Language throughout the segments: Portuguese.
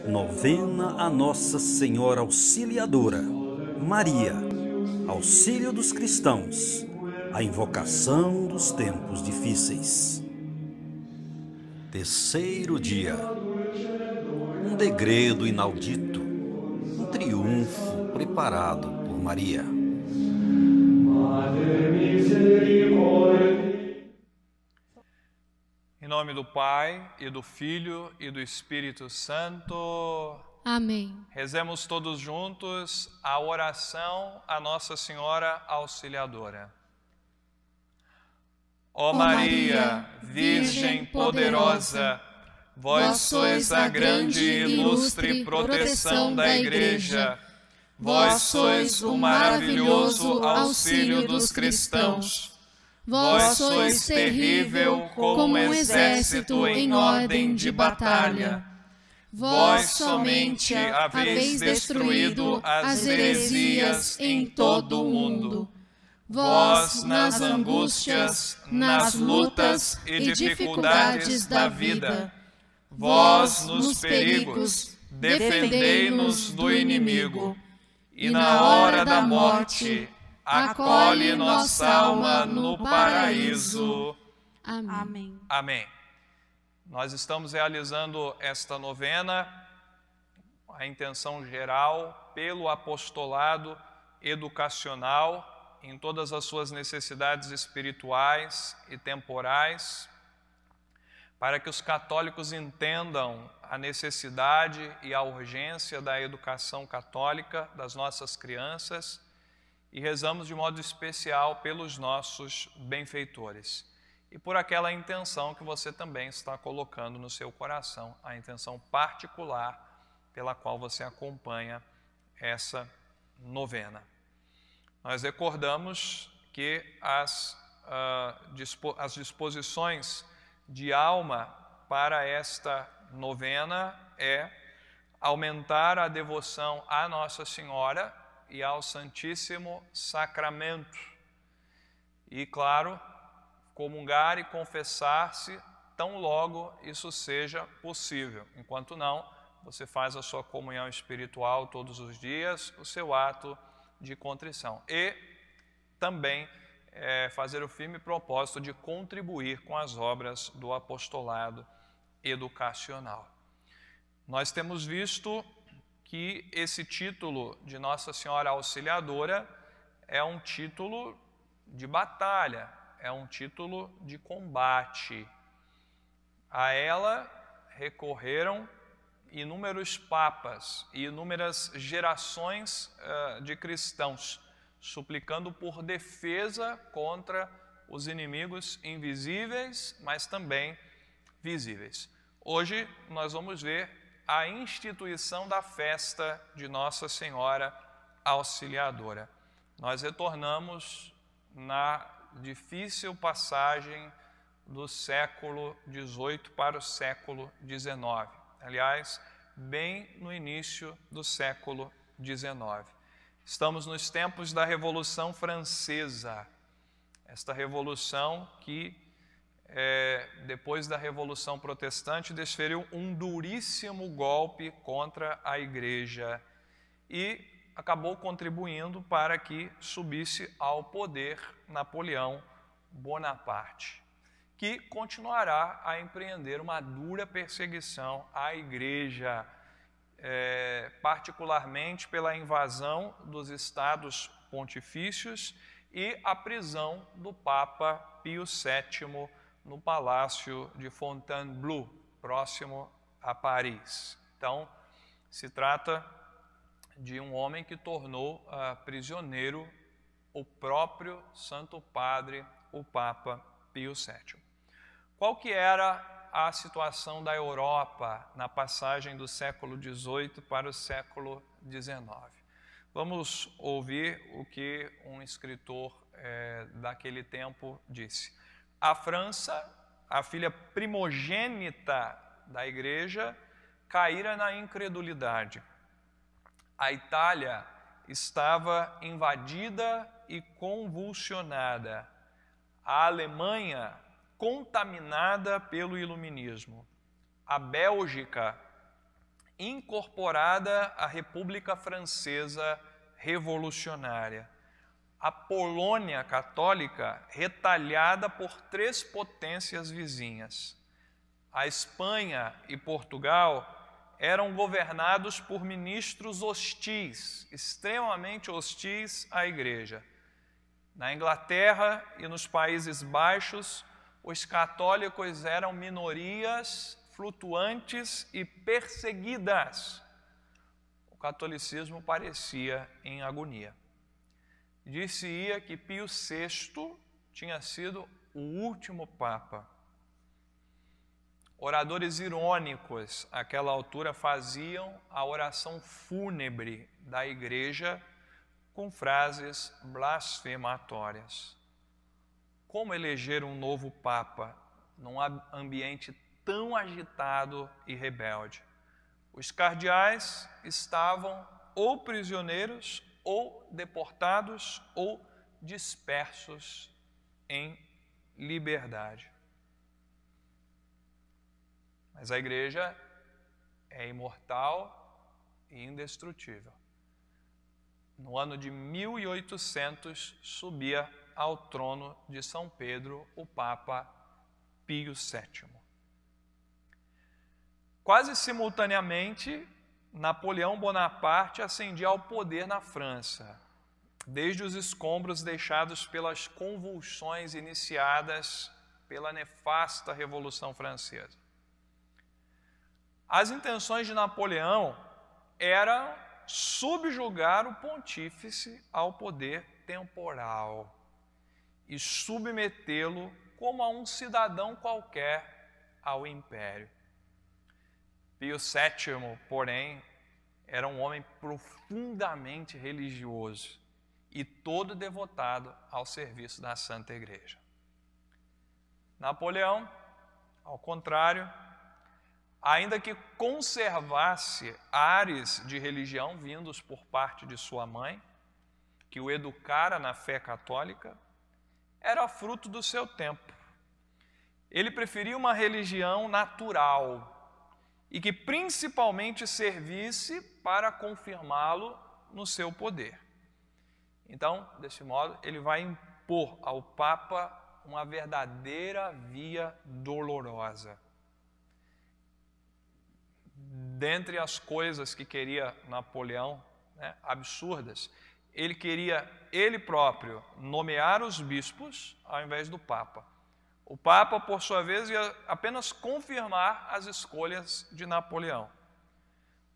Novena a Nossa Senhora Auxiliadora, Maria, auxílio dos cristãos, a invocação dos tempos difíceis. Terceiro dia, um degredo inaudito, um triunfo preparado por Maria. Em nome do Pai, e do Filho, e do Espírito Santo. Amém. Rezemos todos juntos a oração a Nossa Senhora Auxiliadora. Ó Maria, Virgem poderosa, vós sois a grande e ilustre proteção da Igreja. Vós sois o maravilhoso auxílio dos cristãos. Vós sois terrível como um exército em ordem de batalha. Vós somente haveis destruído as heresias em todo o mundo. Vós, nas angústias, nas lutas e dificuldades da vida, vós, nos perigos, defendei-nos do inimigo. E na hora da morte, acolhe nossa alma no paraíso. Amém. Amém. Nós estamos realizando esta novena, a intenção geral, pelo apostolado educacional, em todas as suas necessidades espirituais e temporais, para que os católicos entendam a necessidade e a urgência da educação católica das nossas crianças, e rezamos de modo especial pelos nossos benfeitores. E por aquela intenção que você também está colocando no seu coração, a intenção particular pela qual você acompanha essa novena. Nós recordamos que as disposições de alma para esta novena é aumentar a devoção à Nossa Senhora e ao Santíssimo Sacramento. E, claro, comungar e confessar-se tão logo isso seja possível. Enquanto não, você faz a sua comunhão espiritual todos os dias, o seu ato de contrição. E também fazer o firme propósito de contribuir com as obras do apostolado educacional. Nós temos visto que esse título de Nossa Senhora Auxiliadora é um título de batalha, é um título de combate. A ela recorreram inúmeros papas e inúmeras gerações de cristãos, suplicando por defesa contra os inimigos invisíveis, mas também visíveis. Hoje nós vamos ver a instituição da festa de Nossa Senhora Auxiliadora. Nós retornamos na difícil passagem do século XVIII para o século XIX. Aliás, bem no início do século XIX. Estamos nos tempos da Revolução Francesa. Esta revolução que, depois da Revolução Protestante, desferiu um duríssimo golpe contra a Igreja e acabou contribuindo para que subisse ao poder Napoleão Bonaparte, que continuará a empreender uma dura perseguição à Igreja, particularmente pela invasão dos estados pontifícios e a prisão do Papa Pio VII no Palácio de Fontainebleau, próximo a Paris. Então, se trata de um homem que tornou prisioneiro o próprio Santo Padre, o Papa Pio VII. Qual que era a situação da Europa na passagem do século XVIII para o século XIX? Vamos ouvir o que um escritor daquele tempo disse. A França, a filha primogênita da Igreja, caíra na incredulidade. A Itália estava invadida e convulsionada. A Alemanha contaminada pelo iluminismo. A Bélgica incorporada à República Francesa revolucionária. A Polônia católica retalhada por 3 potências vizinhas. A Espanha e Portugal eram governados por ministros hostis, extremamente hostis à Igreja. Na Inglaterra e nos Países Baixos, os católicos eram minorias flutuantes e perseguidas. O catolicismo parecia em agonia. Disse-ia que Pio VI tinha sido o último Papa. Oradores irônicos, àquela altura, faziam a oração fúnebre da Igreja com frases blasfematórias. Como eleger um novo Papa num ambiente tão agitado e rebelde? Os cardeais estavam ou prisioneiros, ou deportados, ou dispersos em liberdade. Mas a Igreja é imortal e indestrutível. No ano de 1800, subia ao trono de São Pedro o Papa Pio VII. Quase simultaneamente, Napoleão Bonaparte ascendia ao poder na França, desde os escombros deixados pelas convulsões iniciadas pela nefasta Revolução Francesa. As intenções de Napoleão eram subjugar o pontífice ao poder temporal e submetê-lo como a um cidadão qualquer ao império. Pio VII, porém, era um homem profundamente religioso e todo devotado ao serviço da Santa Igreja. Napoleão, ao contrário, ainda que conservasse ares de religião vindos por parte de sua mãe, que o educara na fé católica, era fruto do seu tempo. Ele preferia uma religião natural e que principalmente servisse para confirmá-lo no seu poder. Então, desse modo, ele vai impor ao Papa uma verdadeira via dolorosa. Dentre as coisas que queria Napoleão, absurdas, ele queria ele próprio nomear os bispos ao invés do Papa. O Papa, por sua vez, ia apenas confirmar as escolhas de Napoleão.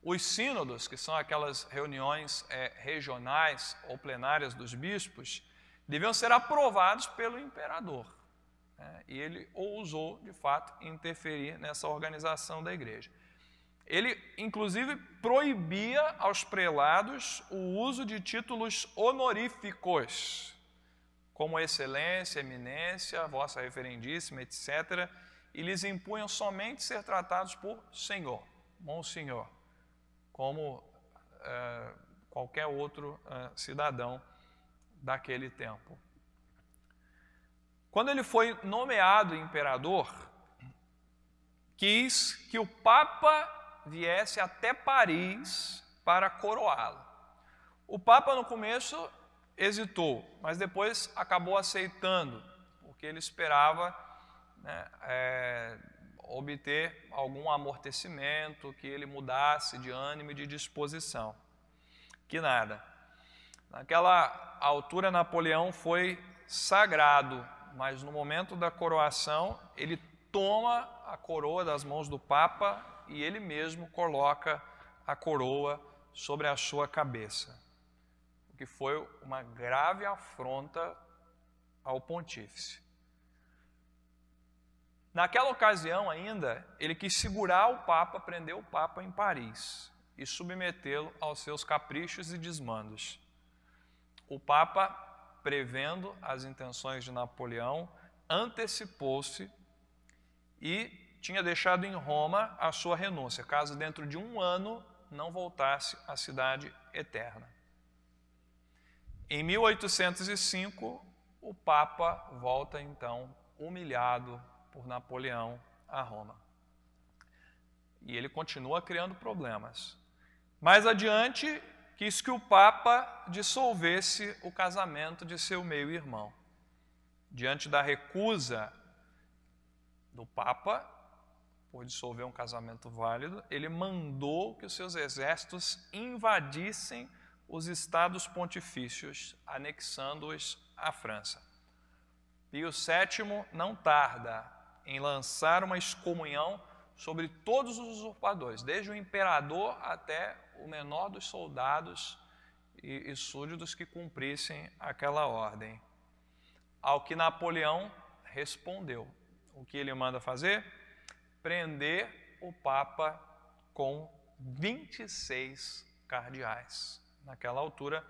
Os sínodos, que são aquelas reuniões regionais ou plenárias dos bispos, deviam ser aprovados pelo imperador. E ele ousou, de fato, interferir nessa organização da Igreja. Ele, inclusive, proibia aos prelados o uso de títulos honoríficos, como excelência, eminência, vossa reverendíssima, etc., e lhes impunham somente ser tratados por senhor, monsenhor, como qualquer outro cidadão daquele tempo. Quando ele foi nomeado imperador, quis que o Papa viesse até Paris para coroá-lo. O Papa, no começo, hesitou, mas depois acabou aceitando, porque ele esperava obter algum amortecimento, que ele mudasse de ânimo e de disposição. Que nada. Naquela altura, Napoleão foi sagrado, mas no momento da coroação, ele toma a coroa das mãos do Papa e ele mesmo coloca a coroa sobre a sua cabeça, o que foi uma grave afronta ao pontífice. Naquela ocasião ainda, ele quis segurar o Papa, prender o Papa em Paris e submetê-lo aos seus caprichos e desmandos. O Papa, prevendo as intenções de Napoleão, antecipou-se e tinha deixado em Roma a sua renúncia, caso dentro de 1 ano não voltasse à cidade eterna. Em 1805, o Papa volta então humilhado por Napoleão a Roma. E ele continua criando problemas. Mais adiante, quis que o Papa dissolvesse o casamento de seu meio-irmão. Diante da recusa do Papa por dissolver um casamento válido, ele mandou que os seus exércitos invadissem os estados pontifícios, anexando-os à França. Pio VII não tarda em lançar uma excomunhão sobre todos os usurpadores, desde o imperador até o menor dos soldados e súditos que cumprissem aquela ordem. Ao que Napoleão respondeu. O que ele manda fazer? Prender o Papa com 26 cardeais. Naquela altura,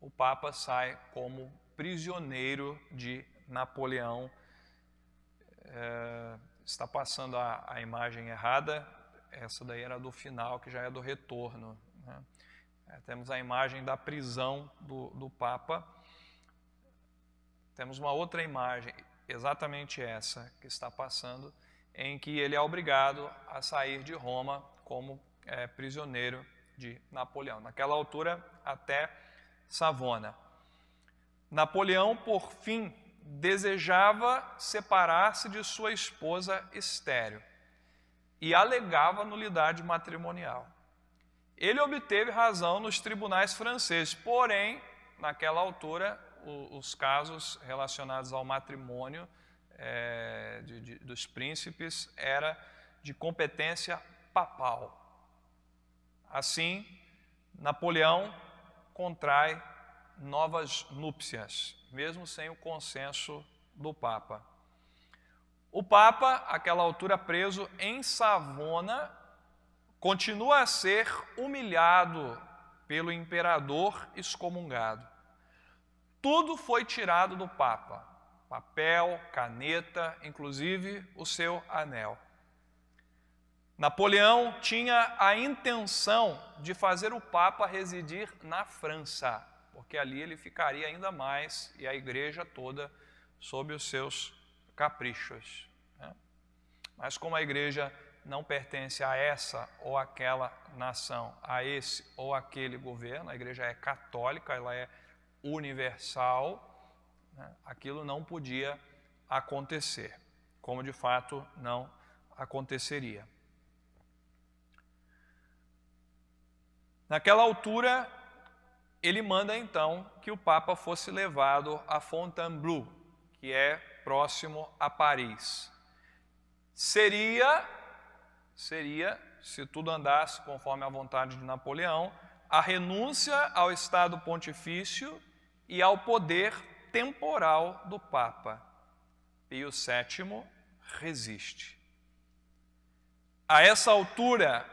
o Papa sai como prisioneiro de Napoleão. Está passando a imagem errada, essa daí era do final, que já é do retorno, né? Temos a imagem da prisão do Papa. Temos uma outra imagem, exatamente essa que está passando, em que ele é obrigado a sair de Roma como prisioneiro de Napoleão. Naquela altura, até Savona. Napoleão, por fim, desejava separar-se de sua esposa Estéril e alegava nulidade matrimonial. Ele obteve razão nos tribunais franceses, porém, naquela altura, os casos relacionados ao matrimônio dos príncipes era de competência papal. Assim, Napoleão contrai novas núpcias, mesmo sem o consenso do Papa. O Papa, àquela altura preso em Savona, continua a ser humilhado pelo imperador excomungado. Tudo foi tirado do Papa, papel, caneta, inclusive o seu anel. Napoleão tinha a intenção de fazer o Papa residir na França, porque ali ele ficaria ainda mais, e a igreja toda, sob os seus caprichos, né? Mas como a igreja não pertence a essa ou aquela nação, a esse ou aquele governo, a igreja é católica, ela é universal, né? Aquilo não podia acontecer, como de fato não aconteceria. Naquela altura, ele manda então que o Papa fosse levado a Fontainebleau, que é próximo a Paris. Seria, se tudo andasse conforme a vontade de Napoleão, a renúncia ao Estado Pontifício e ao poder temporal do Papa. Pio VII resiste. A essa altura,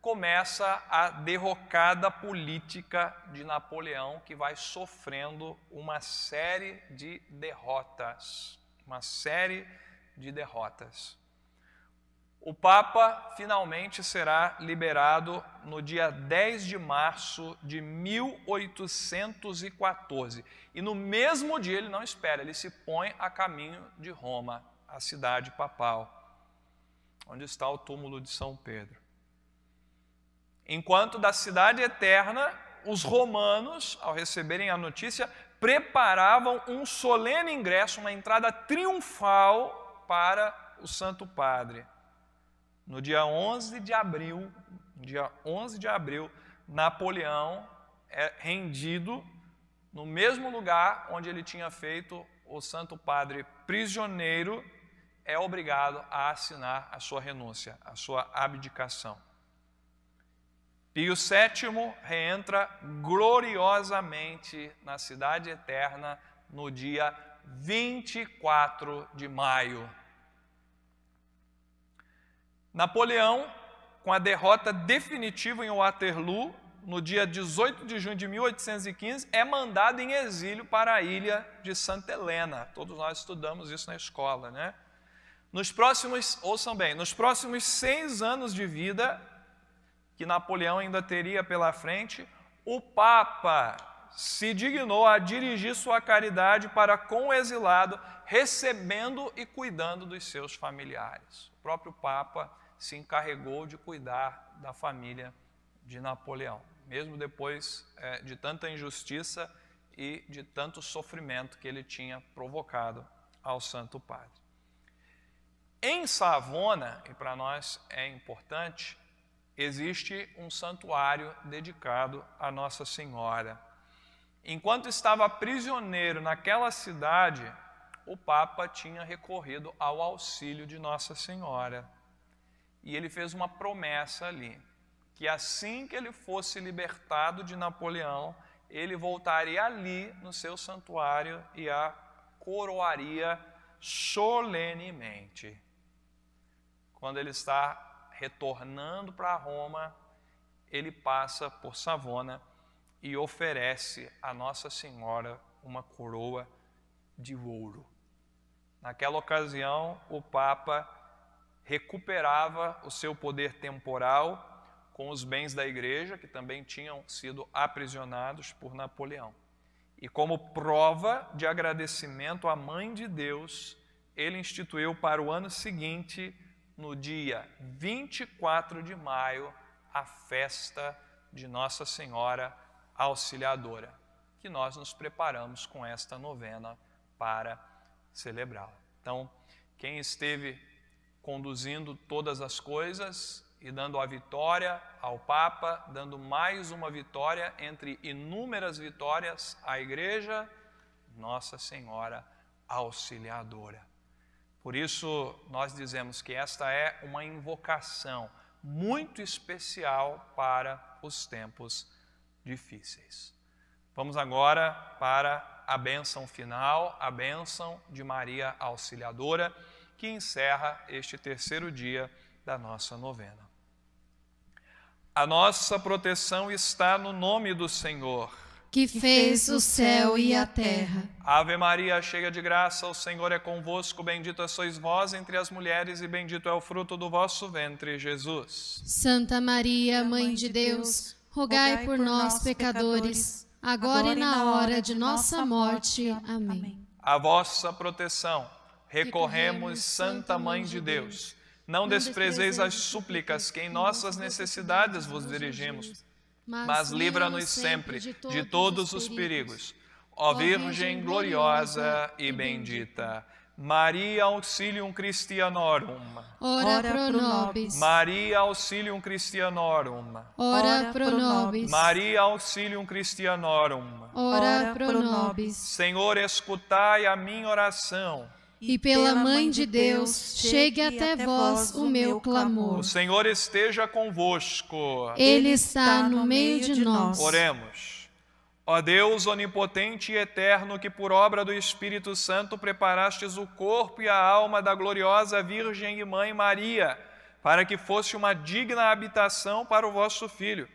começa a derrocada política de Napoleão, que vai sofrendo uma série de derrotas. O Papa finalmente será liberado no dia 10 de março de 1814. E no mesmo dia, ele não espera, ele se põe a caminho de Roma, a cidade papal, onde está o túmulo de São Pedro. Enquanto da cidade eterna, os romanos, ao receberem a notícia, preparavam um solene ingresso, uma entrada triunfal para o Santo Padre. No dia 11 de abril, Napoleão é rendido no mesmo lugar onde ele tinha feito o Santo Padre prisioneiro, é obrigado a assinar a sua renúncia, a sua abdicação. Pio VII reentra gloriosamente na cidade eterna no dia 24 de maio. Napoleão, com a derrota definitiva em Waterloo, no dia 18 de junho de 1815, é mandado em exílio para a ilha de Santa Helena. Todos nós estudamos isso na escola, né? Ouçam bem, nos próximos 6 anos de vida, que Napoleão ainda teria pela frente, o Papa se dignou a dirigir sua caridade para com o exilado recebendo e cuidando dos seus familiares. O próprio Papa se encarregou de cuidar da família de Napoleão, mesmo depois de tanta injustiça e de tanto sofrimento que ele tinha provocado ao Santo Padre. Em Savona, e para nós é importante, existe um santuário dedicado a Nossa Senhora. Enquanto estava prisioneiro naquela cidade, o Papa tinha recorrido ao auxílio de Nossa Senhora. E ele fez uma promessa ali, que assim que ele fosse libertado de Napoleão, ele voltaria ali no seu santuário e a coroaria solenemente. Quando ele está retornando para Roma, ele passa por Savona e oferece a Nossa Senhora uma coroa de ouro. Naquela ocasião, o Papa recuperava o seu poder temporal com os bens da igreja, que também tinham sido aprisionados por Napoleão. E como prova de agradecimento à Mãe de Deus, ele instituiu para o ano seguinte, no dia 24 de maio, a festa de Nossa Senhora Auxiliadora, que nós nos preparamos com esta novena para celebrá-la. Então, quem esteve conduzindo todas as coisas e dando a vitória ao Papa, dando mais uma vitória entre inúmeras vitórias à Igreja, Nossa Senhora Auxiliadora. Por isso, nós dizemos que esta é uma invocação muito especial para os tempos difíceis. Vamos agora para a bênção final, a bênção de Maria Auxiliadora, que encerra este terceiro dia da nossa novena. A nossa proteção está no nome do Senhor, que fez o céu e a terra. Ave Maria, cheia de graça, o Senhor é convosco, bendita sois vós entre as mulheres e bendito é o fruto do vosso ventre, Jesus. Santa Maria, Mãe de Deus, rogai por nós, pecadores, agora e na hora de nossa morte. Amém. A vossa proteção recorremos, Santa Mãe de Deus. Não desprezeis as súplicas que em nossas necessidades vos dirigimos, mas livra-nos sempre de todos os perigos. Ó Virgem gloriosa e bendita, Maria Auxilium Christianorum, ora pro nobis. Maria Auxilium Christianorum, Ora pro nobis. Maria Auxilium Christianorum. Ora pro nobis. Senhor, escutai a minha oração. E pela Mãe de Deus, chegue até vós o meu clamor. O Senhor esteja convosco. Ele está no meio de nós. Oremos. Ó Deus onipotente e eterno, que por obra do Espírito Santo preparastes o corpo e a alma da gloriosa Virgem e Mãe Maria, para que fosse uma digna habitação para o vosso Filho,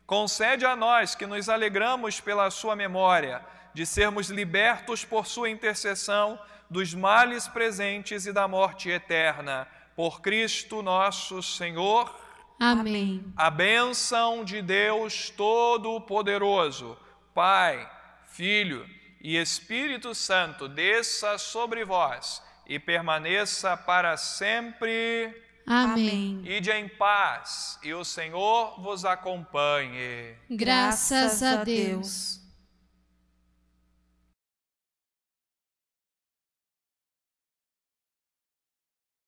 concede a nós, que nos alegramos pela sua memória, de sermos libertos por sua intercessão dos males presentes e da morte eterna. Por Cristo nosso Senhor. Amém. A bênção de Deus Todo-Poderoso, Pai, Filho e Espírito Santo, desça sobre vós e permaneça para sempre. Amém. Ide em paz e o Senhor vos acompanhe. Graças a Deus.